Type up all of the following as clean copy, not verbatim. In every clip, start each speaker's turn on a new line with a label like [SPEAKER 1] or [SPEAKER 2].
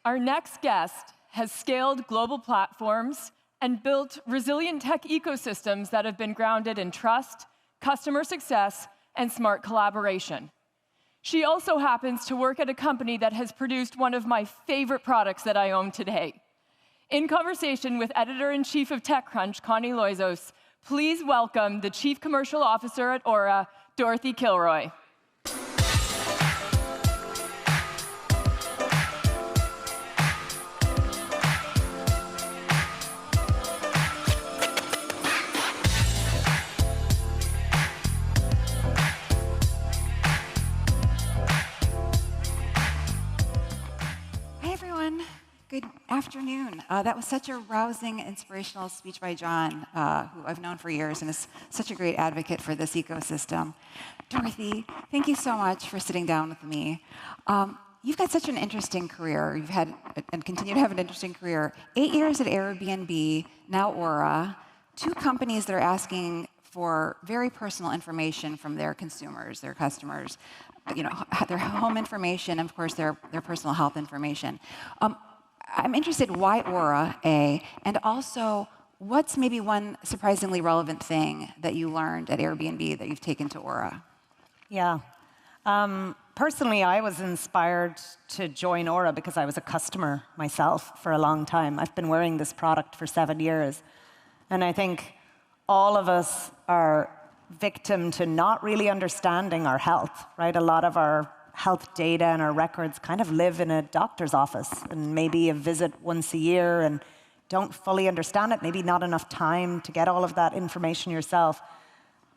[SPEAKER 1] Our next guest has scaled global platforms and built resilient tech ecosystems that have been grounded in trust, customer success, and smart collaboration. She also happens to work at a company that has produced one of my favorite products that I own today. In conversation with editor-in-chief of TechCrunch, Connie Loizos, please welcome the Chief Commercial Officer at ŌURA, Dorothy Kilroy.
[SPEAKER 2] Good afternoon. That was such a rousing, inspirational speech by John, who I've known for years and is such a great advocate for this ecosystem. Dorothy, thank you so much for sitting down with me. You've got such an interesting career. You've had and continue to have an interesting career. 8 years at Airbnb, now ŌURA, two companies that are asking for very personal information from their consumers, their customers, their home information, and of course, their personal health information. I'm interested, why ŌURA, A, and also, what's maybe one surprisingly relevant thing that you learned at Airbnb that you've taken to ŌURA?
[SPEAKER 3] Yeah. Personally, I was inspired to join ŌURA because I was a customer myself for a long time. I've been wearing this product for 7 years. And I think all of us are victim to not really understanding our health, right? A lot of our health data and our records kind of live in a doctor's office and maybe a visit once a year and don't fully understand it, maybe not enough time to get all of that information yourself.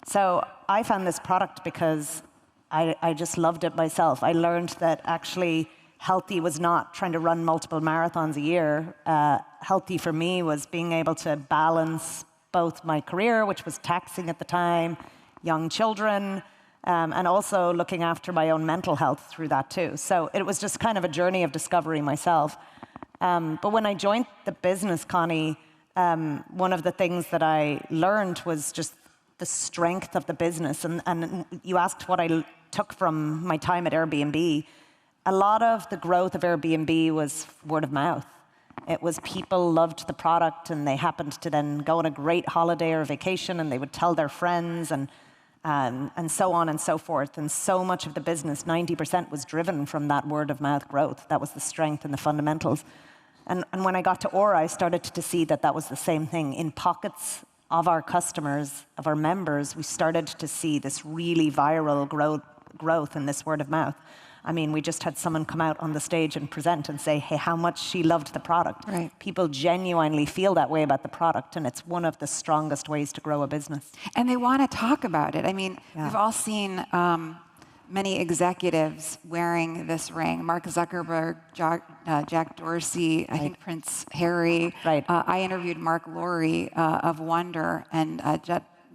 [SPEAKER 3] So I found this product because I just loved it myself. I learned that actually healthy was not trying to run multiple marathons a year. Healthy for me was being able to balance both my career, which was taxing at the time, young children, and also looking after my own mental health through that too. So it was just kind of a journey of discovery myself. But when I joined the business, Connie, one of the things that I learned was just the strength of the business. And you asked what I took from my time at Airbnb. A lot of the growth of Airbnb was word of mouth. It was people loved the product and they happened to then go on a great holiday or vacation and they would tell their friends and so on and so forth. And so much of the business, 90%, was driven from that word-of-mouth growth. That was the strength and the fundamentals. And when I got to ŌURA, I started to see that that was the same thing. In pockets of our customers, of our members, we started to see this really viral growth in this word-of-mouth. I mean, we just had someone come out on the stage and present and say, hey, how much she loved the product.
[SPEAKER 2] Right.
[SPEAKER 3] People genuinely feel that way about the product, and it's one of the strongest ways to grow a business.
[SPEAKER 2] And they want to talk about it. I mean, We've all seen many executives wearing this ring. Mark Zuckerberg, Jack Dorsey,
[SPEAKER 3] right.
[SPEAKER 2] I think Prince Harry.
[SPEAKER 3] Right.
[SPEAKER 2] I interviewed Mark Lowry of Wonder and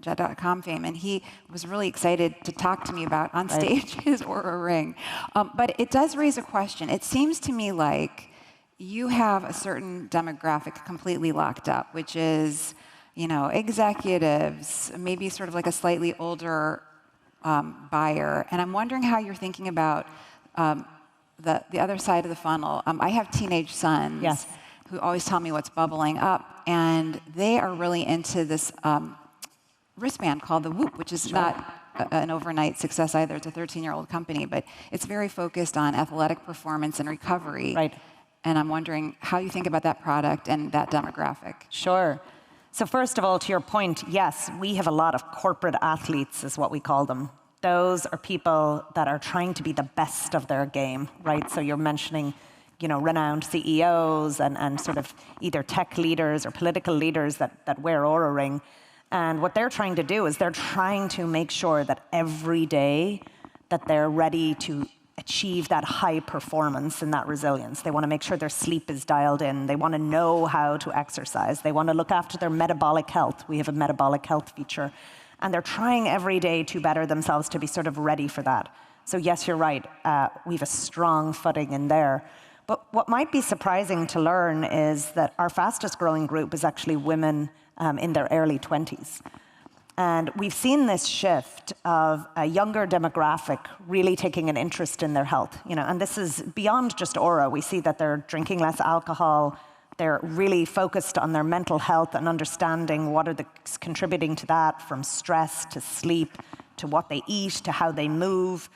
[SPEAKER 2] Jet.com fame, and he was really excited to talk to me about, on stage, his ŌURA ring. But it does raise a question. It seems to me like you have a certain demographic completely locked up, which is, executives, maybe sort of like a slightly older buyer. And I'm wondering how you're thinking about the other side of the funnel. I have teenage sons.
[SPEAKER 3] Yes.
[SPEAKER 2] Who always tell me what's bubbling up, and they are really into this wristband called the Whoop, which is not an overnight success either. It's a 13-year-old company, but it's very focused on athletic performance and recovery.
[SPEAKER 3] Right.
[SPEAKER 2] And I'm wondering how you think about that product and that demographic.
[SPEAKER 3] Sure. So first of all, to your point, yes, we have a lot of corporate athletes, is what we call them. Those are people that are trying to be the best of their game, right? So you're mentioning, renowned CEOs and sort of either tech leaders or political leaders that wear ŌURA ring. And what they're trying to do is they're trying to make sure that every day that they're ready to achieve that high performance and that resilience. They want to make sure their sleep is dialed in. They want to know how to exercise. They want to look after their metabolic health. We have a metabolic health feature. And they're trying every day to better themselves to be sort of ready for that. So yes, you're right. We have a strong footing in there. But what might be surprising to learn is that our fastest growing group is actually women in their early 20s. And we've seen this shift of a younger demographic really taking an interest in their health. And this is beyond just OURA. We see that they're drinking less alcohol. They're really focused on their mental health and understanding what are contributing to that, from stress to sleep, to what they eat, to how they move.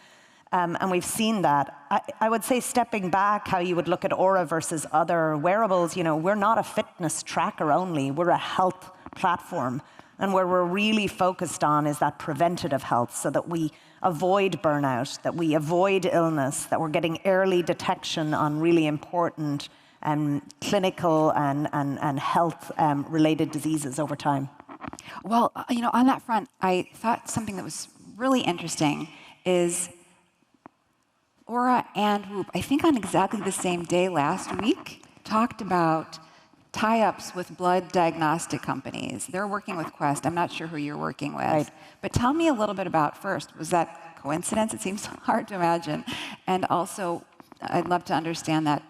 [SPEAKER 3] And we've seen that. I would say, stepping back, how you would look at OURA versus other wearables, we're not a fitness tracker only, we're a health platform. And where we're really focused on is that preventative health, so that we avoid burnout, that we avoid illness, that we're getting early detection on really important clinical and health related diseases over time.
[SPEAKER 2] Well, on that front, I thought something that was really interesting is OURA and WHOOP, I think on exactly the same day last week, talked about tie-ups with blood diagnostic companies. They're working with Quest. I'm not sure who you're working with.
[SPEAKER 3] Right.
[SPEAKER 2] But tell me a little bit about, first, was that coincidence? It seems hard to imagine. And also, I'd love to understand that.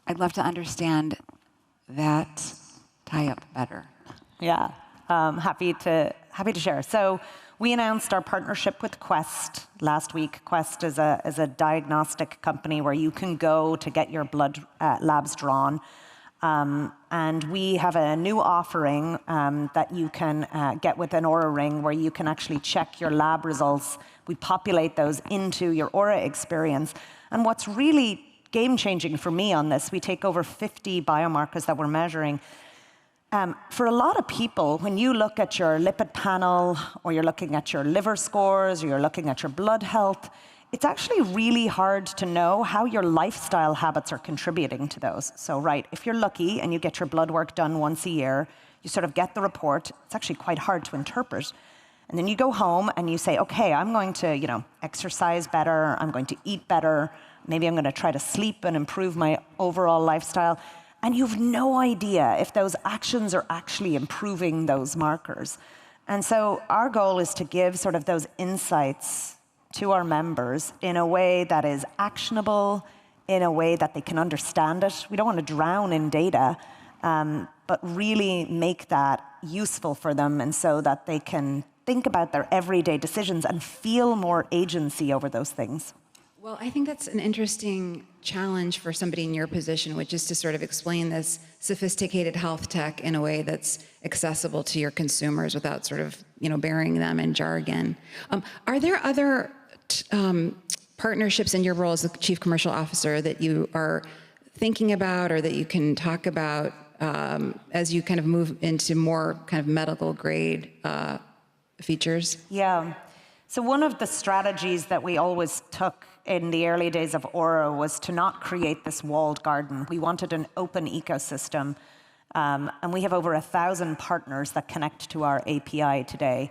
[SPEAKER 2] I'd love to understand that tie-up better.
[SPEAKER 3] Yeah, happy to share. So we announced our partnership with Quest last week. Quest is a diagnostic company where you can go to get your blood labs drawn. And we have a new offering that you can get with an OURA ring, where you can actually check your lab results. We populate those into your OURA experience. And what's really game-changing for me on this, we take over 50 biomarkers that we're measuring. For a lot of people, when you look at your lipid panel, or you're looking at your liver scores, or you're looking at your blood health, it's actually really hard to know how your lifestyle habits are contributing to those. So, right, if you're lucky and you get your blood work done once a year, you sort of get the report. It's actually quite hard to interpret. And then you go home and you say, okay, I'm going to, exercise better, I'm going to eat better, maybe I'm going to try to sleep and improve my overall lifestyle. And you've no idea if those actions are actually improving those markers. And so our goal is to give sort of those insights to our members in a way that is actionable, in a way that they can understand it. We don't want to drown in data, but really make that useful for them, and so that they can think about their everyday decisions and feel more agency over those things.
[SPEAKER 2] Well, I think that's an interesting challenge for somebody in your position, which is to sort of explain this sophisticated health tech in a way that's accessible to your consumers without sort of, burying them in jargon. Are there other partnerships in your role as the Chief Commercial Officer that you are thinking about, or that you can talk about as you kind of move into more kind of medical grade features?
[SPEAKER 3] Yeah. So one of the strategies that we always took in the early days of OURA was to not create this walled garden. We wanted an open ecosystem. And we have over 1,000 partners that connect to our API today.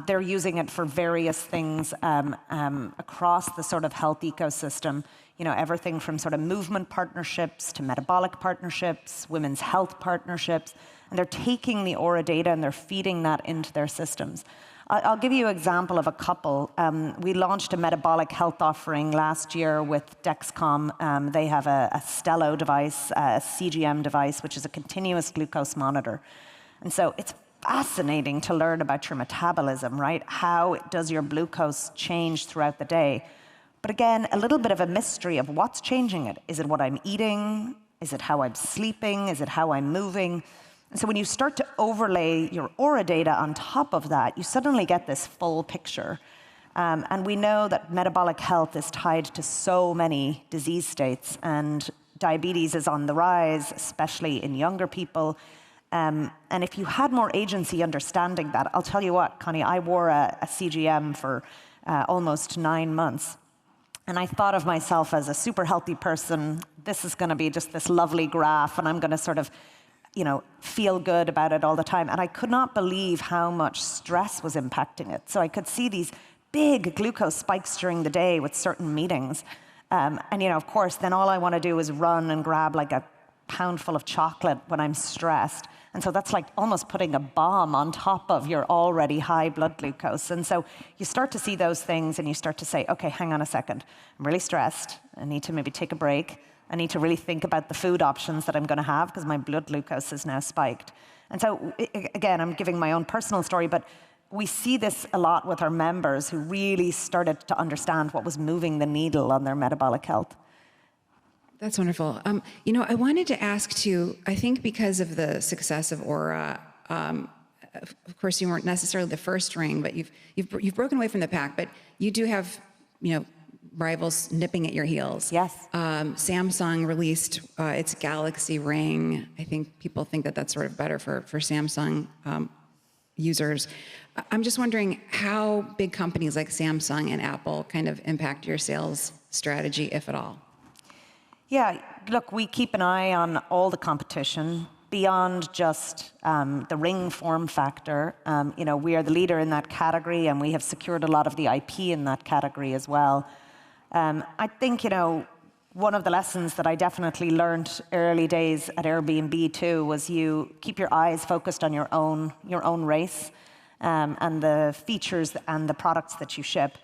[SPEAKER 3] They're using it for various things across the sort of health ecosystem. Everything from sort of movement partnerships to metabolic partnerships, women's health partnerships. And they're taking the OURA data and they're feeding that into their systems. I'll give you an example of a couple. We launched a metabolic health offering last year with Dexcom. They have a Stelo device, a CGM device, which is a continuous glucose monitor. And so it's fascinating to learn about your metabolism, right? How does your glucose change throughout the day? But again, a little bit of a mystery of what's changing it. Is it what I'm eating? Is it how I'm sleeping? Is it how I'm moving? And so when you start to overlay your OURA data on top of that, you suddenly get this full picture. And we know that metabolic health is tied to so many disease states, and diabetes is on the rise, especially in younger people. And if you had more agency understanding that, I'll tell you what, Connie, I wore a CGM for almost 9 months. And I thought of myself as a super healthy person. This is going to be just this lovely graph, and I'm going to sort of feel good about it all the time. And I could not believe how much stress was impacting it. So I could see these big glucose spikes during the day with certain meetings. And of course, then all I want to do is run and grab like a poundful of chocolate when I'm stressed. And so that's like almost putting a bomb on top of your already high blood glucose. And so you start to see those things and you start to say, okay, hang on a second. I'm really stressed. I need to maybe take a break. I need to really think about the food options that I'm going to have because my blood glucose is now spiked. And so, again, I'm giving my own personal story, but we see this a lot with our members who really started to understand what was moving the needle on their metabolic health.
[SPEAKER 4] That's wonderful. You know, I wanted to ask too, I think because of the success of ŌURA, of course you weren't necessarily the first ring, but you've broken away from the pack, but you do have, you know, rivals nipping at your heels.
[SPEAKER 3] Yes.
[SPEAKER 4] Samsung released its Galaxy Ring. I think people think that that's sort of better for Samsung users. I'm just wondering how big companies like Samsung and Apple kind of impact your sales strategy, if at all.
[SPEAKER 3] Yeah, look, we keep an eye on all the competition beyond just the ring form factor. You know, we are the leader in that category, and we have secured a lot of the IP in that category as well. I think, you know, one of the lessons that I definitely learned early days at Airbnb too was you keep your eyes focused on your own race and the features and the products that you ship.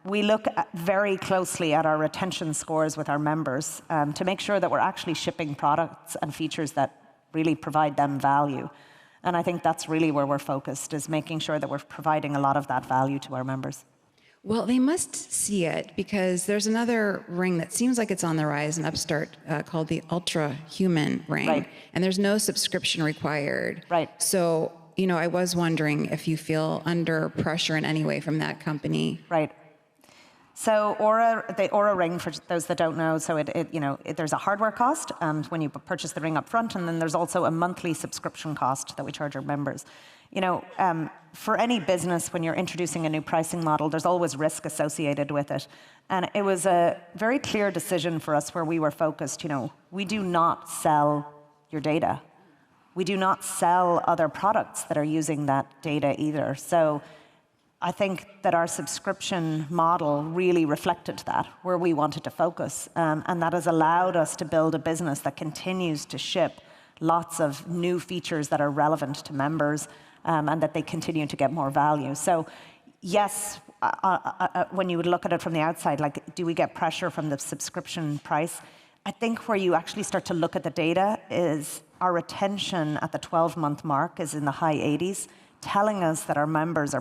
[SPEAKER 3] We look very closely at our retention scores with our members to make sure that we're actually shipping products and features that really provide them value. And I think that's really where we're focused, is making sure that we're providing a lot of that value to our members.
[SPEAKER 4] Well, they must see it because there's another ring that seems like it's on the rise, an upstart called the Ultra Human ring.
[SPEAKER 3] Right.
[SPEAKER 4] And there's no subscription required.
[SPEAKER 3] Right.
[SPEAKER 4] So, you know, I was wondering if you feel under pressure in any way from that company.
[SPEAKER 3] Right. So ŌURA, the ŌURA ring, for those that don't know, so there's a hardware cost when you purchase the ring up front, and then there's also a monthly subscription cost that we charge our members. You know, for any business, when you're introducing a new pricing model, there's always risk associated with it. And it was a very clear decision for us where we were focused. You know, we do not sell your data. We do not sell other products that are using that data either. So I think that our subscription model really reflected that, where we wanted to focus. And that has allowed us to build a business that continues to ship lots of new features that are relevant to members and that they continue to get more value. So yes, when you would look at it from the outside, like, do we get pressure from the subscription price? I think where you actually start to look at the data is our retention at the 12-month mark is in the high 80s, telling us that our members are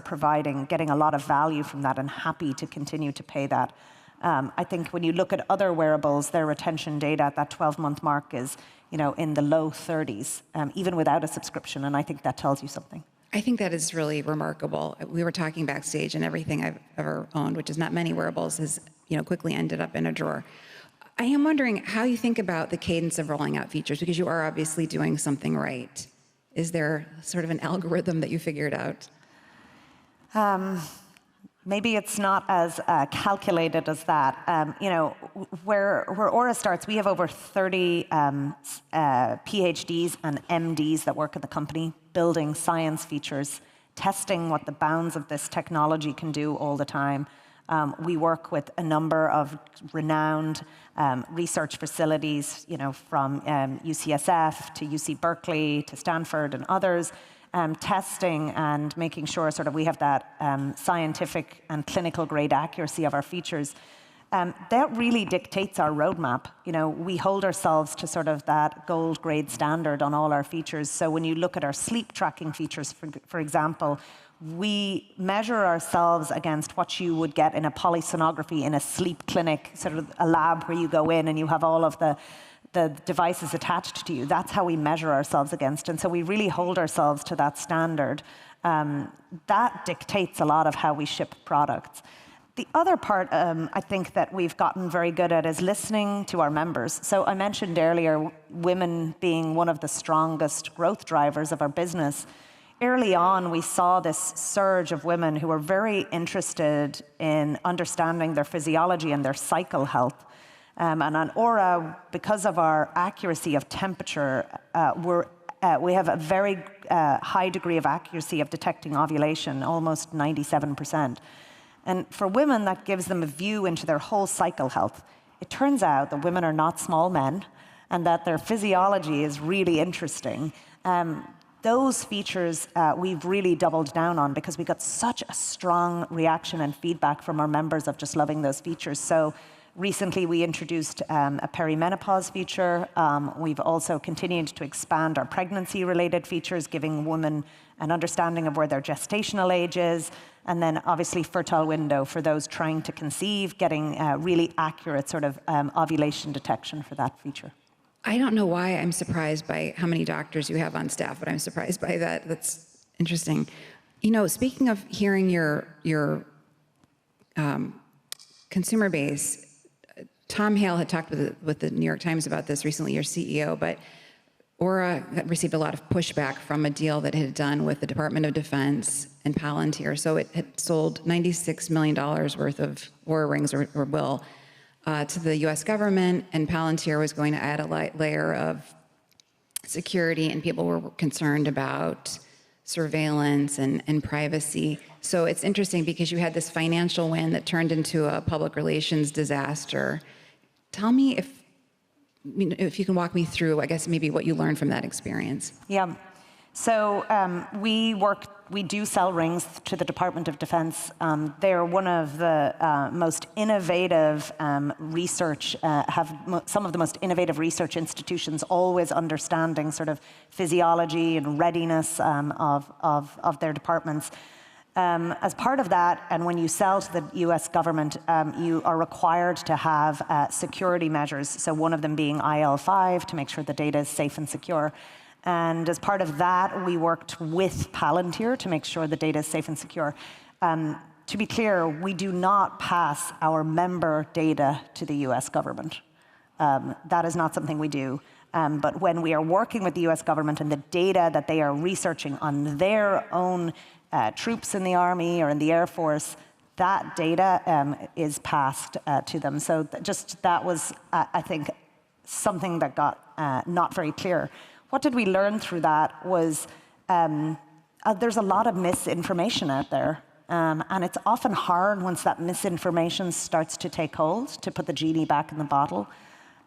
[SPEAKER 3] getting a lot of value from that and happy to continue to pay that. I think when you look at other wearables, their retention data at that 12-month mark is, you know, in the low 30s, even without a subscription, and I think that tells you something.
[SPEAKER 4] I think that is really remarkable. We were talking backstage, and everything I've ever owned, which is not many wearables, has, you know, quickly ended up in a drawer. I am wondering how you think about the cadence of rolling out features, because you are obviously doing something right. Is there sort of an algorithm that you figured out?
[SPEAKER 3] Maybe it's not as calculated as that. You know, where ŌURA starts, we have over 30 PhDs and MDs that work at the company, building science features, testing what the bounds of this technology can do all the time. We work with a number of renowned research facilities, you know, from UCSF to UC Berkeley to Stanford and others, testing and making sure sort of we have that scientific and clinical grade accuracy of our features. That really dictates our roadmap. You know, we hold ourselves to sort of that gold grade standard on all our features. So when you look at our sleep tracking features, for example, we measure ourselves against what you would get in a polysonography in a sleep clinic, sort of a lab where you go in and you have all of the devices attached to you. That's how we measure ourselves against. And so we really hold ourselves to that standard. That dictates a lot of how we ship products. The other part I think that we've gotten very good at is listening to our members. So I mentioned earlier women being one of the strongest growth drivers of our business. Early on, we saw this surge of women who were very interested in understanding their physiology and their cycle health. And on ŌURA, because of our accuracy of temperature, we have a very high degree of accuracy of detecting ovulation, almost 97%. And for women, that gives them a view into their whole cycle health. It turns out that women are not small men and that their physiology is really interesting. Those features we've really doubled down on because we got such a strong reaction and feedback from our members of just loving those features. So Recently, we introduced a perimenopause feature. We've also continued to expand our pregnancy-related features, giving women an understanding of where their gestational age is, and then obviously fertile window for those trying to conceive, getting really accurate sort of ovulation detection for that feature.
[SPEAKER 4] I don't know why I'm surprised by how many doctors you have on staff, but I'm surprised by that. That's interesting. You know, speaking of hearing your consumer base, Tom Hale had talked with the New York Times about this recently, your CEO, but ŌURA received a lot of pushback from a deal that it had done with the Department of Defense and Palantir. So it had sold $96 million worth of ŌURA rings or will to the US government, and Palantir was going to add a layer of security, and people were concerned about surveillance and privacy. So it's interesting because you had this financial win that turned into a public relations disaster. Tell me if you can walk me through, I guess, maybe what you learned from that experience.
[SPEAKER 3] Yeah. So we do sell rings to the Department of Defense. They're one of the most innovative research, some of the most innovative research institutions, always understanding sort of physiology and readiness of their departments. As part of that, and when you sell to the US government, you are required to have security measures. So one of them being IL5 to make sure the data is safe and secure. And as part of that, we worked with Palantir to make sure the data is safe and secure. To be clear, we do not pass our member data to the US government. That is not something we do. But when we are working with the US government and the data that they are researching on their own troops in the Army or in the Air Force, that data is passed to them. So that was, I think, something that got not very clear. What did we learn through that was there's a lot of misinformation out there. And it's often hard once that misinformation starts to take hold to put the genie back in the bottle.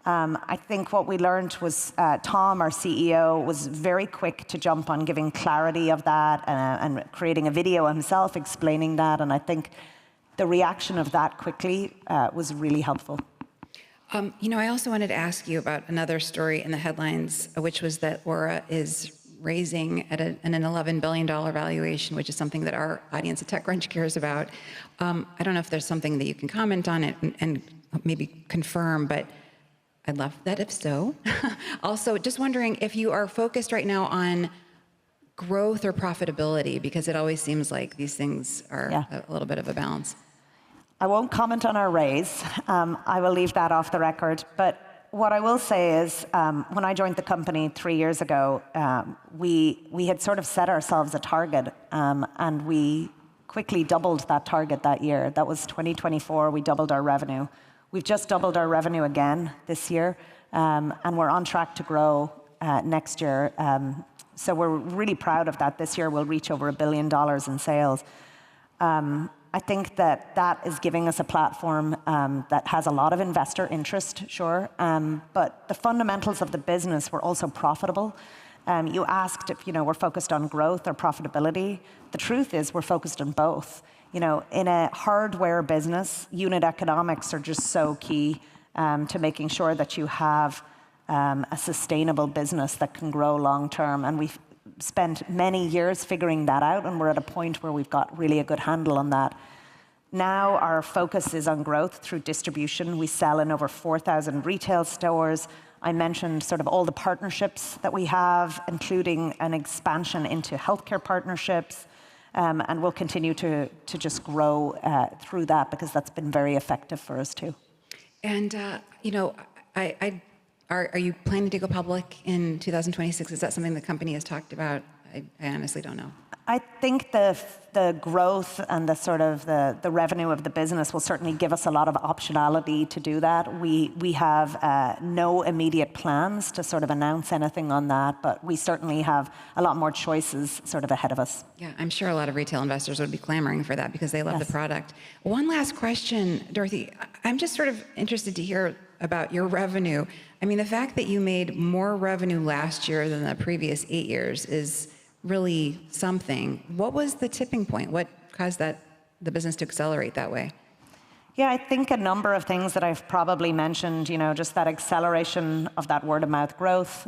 [SPEAKER 3] I think what we learned was Tom, our CEO, was very quick to jump on giving clarity of that and creating a video himself explaining that. And I think the reaction of that quickly was really helpful.
[SPEAKER 4] You know, I also wanted to ask you about another story in the headlines, which was that ŌURA is raising at an $11 billion valuation, which is something that our audience at TechCrunch cares about. I don't know if there's something that you can comment on it and maybe confirm, but I'd love that if so. Also, just wondering if you are focused right now on growth or profitability, because it always seems like these things are a little bit of a balance.
[SPEAKER 3] I won't comment on our raise. I will leave that off the record. But what I will say is, when I joined the company 3 years ago, we had sort of set ourselves a target, and we quickly doubled that target that year. That was 2024. We doubled our revenue. We've just doubled our revenue again this year, and we're on track to grow next year. So we're really proud of that. This year we'll reach over $1 billion in sales. I think that is giving us a platform that has a lot of investor interest, sure, but the fundamentals of the business were also profitable. You asked if we're focused on growth or profitability. The truth is we're focused on both. In a hardware business, unit economics are just so key to making sure that you have a sustainable business that can grow long term. And we've spent many years figuring that out, and we're at a point where we've got really a good handle on that. Now our focus is on growth through distribution. We sell in over 4,000 retail stores. I mentioned sort of all the partnerships that we have, including an expansion into healthcare partnerships. And we'll continue to just grow through that because that's been very effective for us too. And,
[SPEAKER 4] are you planning to go public in 2026? Is that something the company has talked about? I honestly don't know.
[SPEAKER 3] I think the growth and the sort of the revenue of the business will certainly give us a lot of optionality to do that. We have no immediate plans to sort of announce anything on that, but we certainly have a lot more choices sort of ahead of us.
[SPEAKER 4] Yeah, I'm sure a lot of retail investors would be clamoring for that because they love the product. One last question, Dorothy. I'm just sort of interested to hear about your revenue. I mean, the fact that you made more revenue last year than the previous 8 years is really something. What was the tipping point? What caused the business to accelerate that way?
[SPEAKER 3] Yeah, I think a number of things that I've probably mentioned, you know, just that acceleration of that word of mouth growth,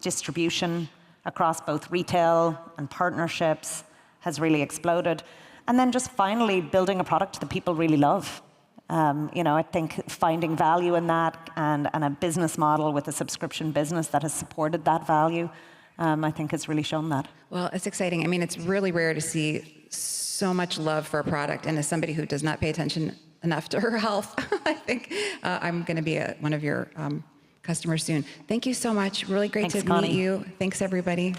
[SPEAKER 3] distribution across both retail and partnerships has really exploded. And then just finally building a product that people really love. You know, I think finding value in that and a business model with a subscription business that has supported that value, I think has really shown that.
[SPEAKER 4] Well, it's exciting. I mean, it's really rare to see so much love for a product, and as somebody who does not pay attention enough to her health, I think I'm going to be one of your customers soon. Thank you so much. Really great
[SPEAKER 3] Thanks,
[SPEAKER 4] to
[SPEAKER 3] Connie.
[SPEAKER 4] meet you. Thanks, everybody.